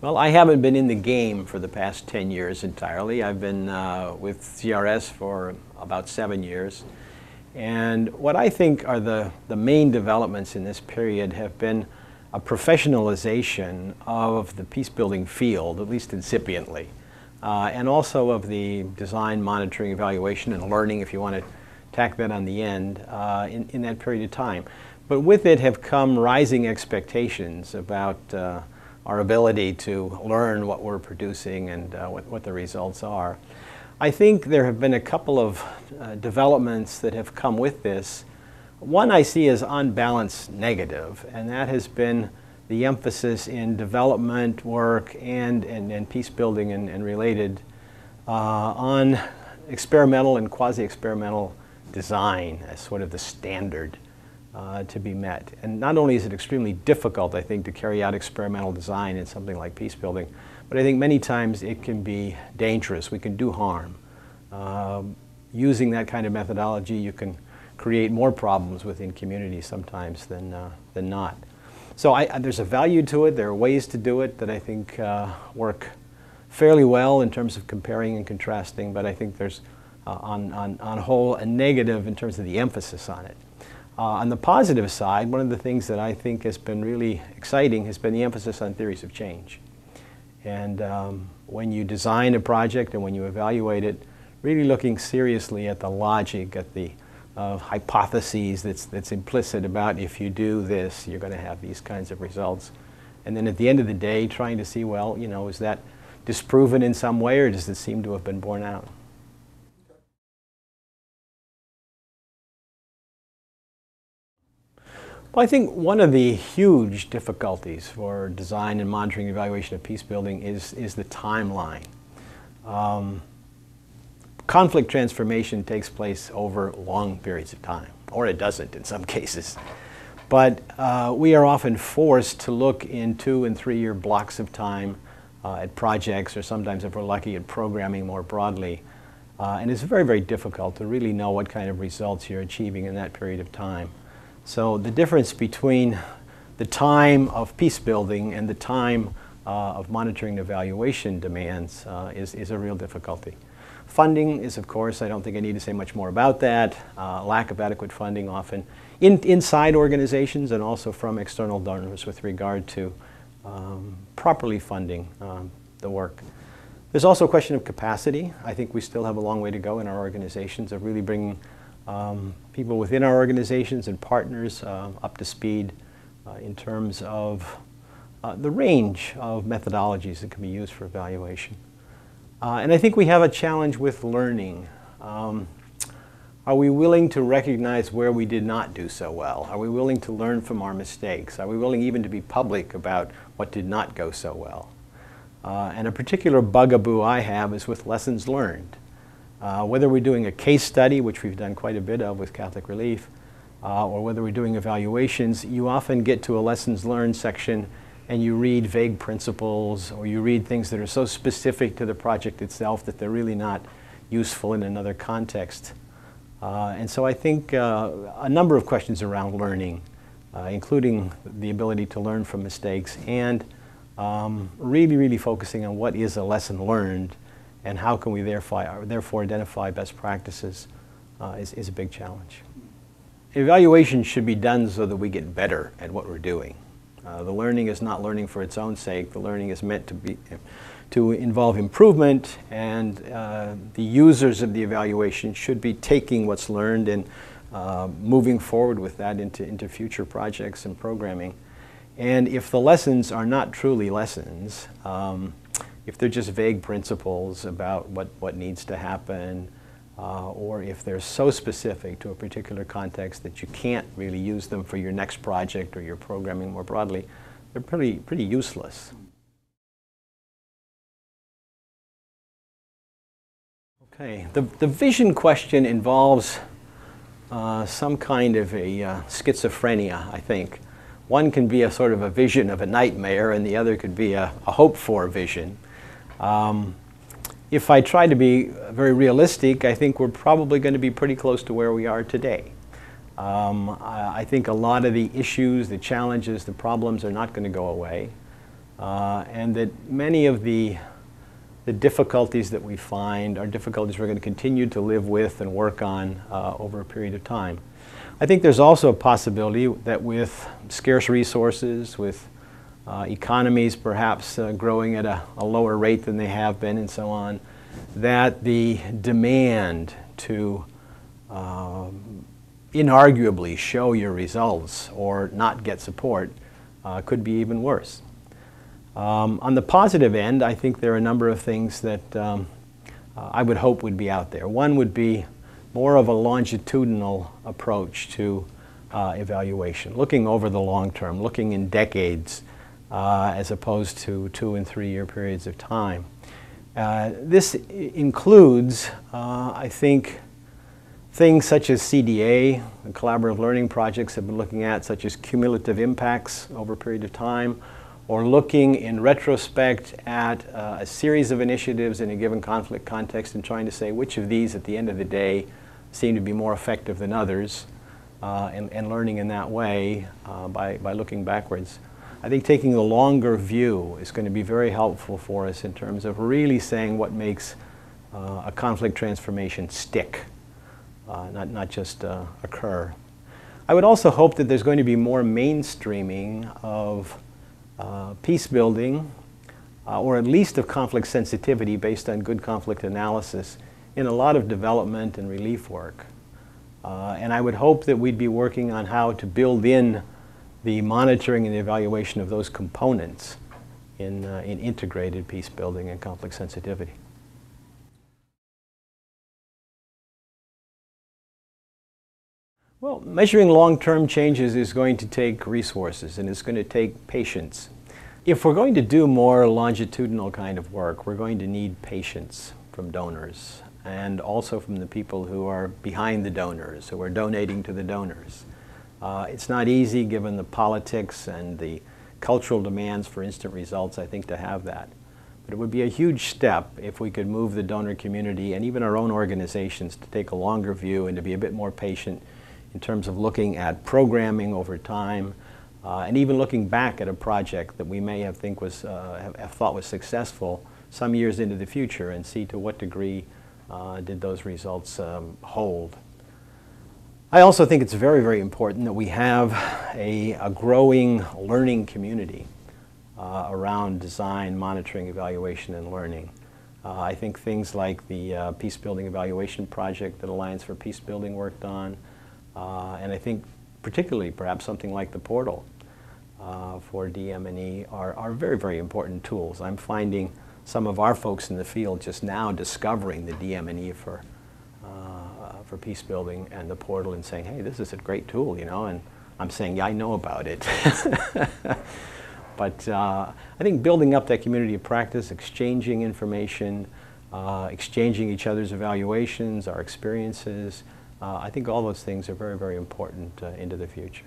Well, I haven't been in the game for the past 10 years entirely. I've been with CRS for about 7 years. And what I think are the main developments in this period have been a professionalization of the peace-building field, at least incipiently, and also of the design, monitoring, evaluation, and learning, if you want to tack that on the end, in that period of time. But with it have come rising expectations about our ability to learn what we're producing and what the results are. I think there have been a couple of developments that have come with this. One I see as on balance negative, and that has been the emphasis in development work and peace building and related on experimental and quasi-experimental design as sort of the standard to be met. And not only is it extremely difficult, I think, to carry out experimental design in something like peace building, but I think many times it can be dangerous. We can do harm. Using that kind of methodology, you can create more problems within communities sometimes than not. So there's a value to it. There are ways to do it that I think work fairly well in terms of comparing and contrasting, but I think there's on whole a negative in terms of the emphasis on it. On the positive side, one of the things that I think has been really exciting has been the emphasis on theories of change. And when you design a project and when you evaluate it, really looking seriously at the logic, at the hypotheses that's implicit about if you do this, you're going to have these kinds of results. And then at the end of the day, trying to see, well, is that disproven in some way, or does it seem to have been borne out? Well, I think one of the huge difficulties for design and monitoring and evaluation of peace building is the timeline. Conflict transformation takes place over long periods of time, or it doesn't in some cases. But we are often forced to look in 2- and 3-year blocks of time at projects, or sometimes, if we're lucky, at programming more broadly. And it's very, very difficult to really know what kind of results you're achieving in that period of time. So the difference between the time of peace building and the time of monitoring and evaluation demands is a real difficulty. Funding is, of course, I don't think I need to say much more about that. Lack of adequate funding often inside organizations and also from external donors with regard to properly funding the work. There's also a question of capacity. I think we still have a long way to go in our organizations of really bringing people within our organizations and partners up to speed in terms of the range of methodologies that can be used for evaluation. And I think we have a challenge with learning. Are we willing to recognize where we did not do so well? Are we willing to learn from our mistakes? Are we willing even to be public about what did not go so well? And a particular bugaboo I have is with lessons learned. Whether we're doing a case study, which we've done quite a bit of with Catholic Relief, or whether we're doing evaluations, you often get to a lessons learned section and you read vague principles, or you read things that are so specific to the project itself that they're really not useful in another context. And so I think a number of questions around learning, including the ability to learn from mistakes, and really focusing on what is a lesson learned and how can we therefore identify best practices is a big challenge. Evaluation should be done so that we get better at what we're doing. The learning is not learning for its own sake. The learning is meant to involve improvement, and the users of the evaluation should be taking what's learned and moving forward with that into future projects and programming. And if the lessons are not truly lessons, if they're just vague principles about what needs to happen, or if they're so specific to a particular context that you can't really use them for your next project or your programming more broadly, they're pretty useless. Okay, the vision question involves some kind of a schizophrenia, I think. One can be a sort of a vision of a nightmare, and the other could be a hope-for vision. If I try to be very realistic, I think we're probably going to be pretty close to where we are today. I think a lot of the issues, the challenges, the problems are not going to go away. and that many of the difficulties that we find are difficulties we're going to continue to live with and work on over a period of time. I think there's also a possibility that with scarce resources, with economies perhaps growing at a lower rate than they have been and so on, that the demand to inarguably show your results or not get support could be even worse. On the positive end, I think there are a number of things that I would hope would be out there. One would be more of a longitudinal approach to evaluation, looking over the long term, looking in decades as opposed to 2- and 3-year periods of time. This includes, I think, things such as CDA, the collaborative learning projects have been looking at, such as cumulative impacts over a period of time, or looking in retrospect at a series of initiatives in a given conflict context and trying to say which of these at the end of the day seem to be more effective than others, and learning in that way by looking backwards. I think taking a longer view is going to be very helpful for us in terms of really saying what makes a conflict transformation stick, not just occur. I would also hope that there's going to be more mainstreaming of peace building, or at least of conflict sensitivity based on good conflict analysis in a lot of development and relief work. And I would hope that we'd be working on how to build in the monitoring and the evaluation of those components in integrated peace building and conflict sensitivity. Well, measuring long-term changes is going to take resources and it's going to take patience. If we're going to do more longitudinal kind of work, we're going to need patience from donors and also from the people who are behind the donors, who are donating to the donors. It's not easy given the politics and the cultural demands for instant results, I think, to have that. But it would be a huge step if we could move the donor community and even our own organizations to take a longer view and to be a bit more patient in terms of looking at programming over time, and even looking back at a project that we may have thought was successful some years into the future and see to what degree did those results hold. I also think it's very, very important that we have a growing learning community around design, monitoring, evaluation, and learning. I think things like the Peace Building Evaluation Project that Alliance for Peace Building worked on, and I think particularly perhaps something like the portal for DM&E are very, very important tools. I'm finding some of our folks in the field just now discovering the DM&E for peace building and the portal and saying, hey, this is a great tool, you know, and I'm saying, yeah, I know about it. But I think building up that community of practice, exchanging information, exchanging each other's evaluations, our experiences, I think all those things are very, very important into the future.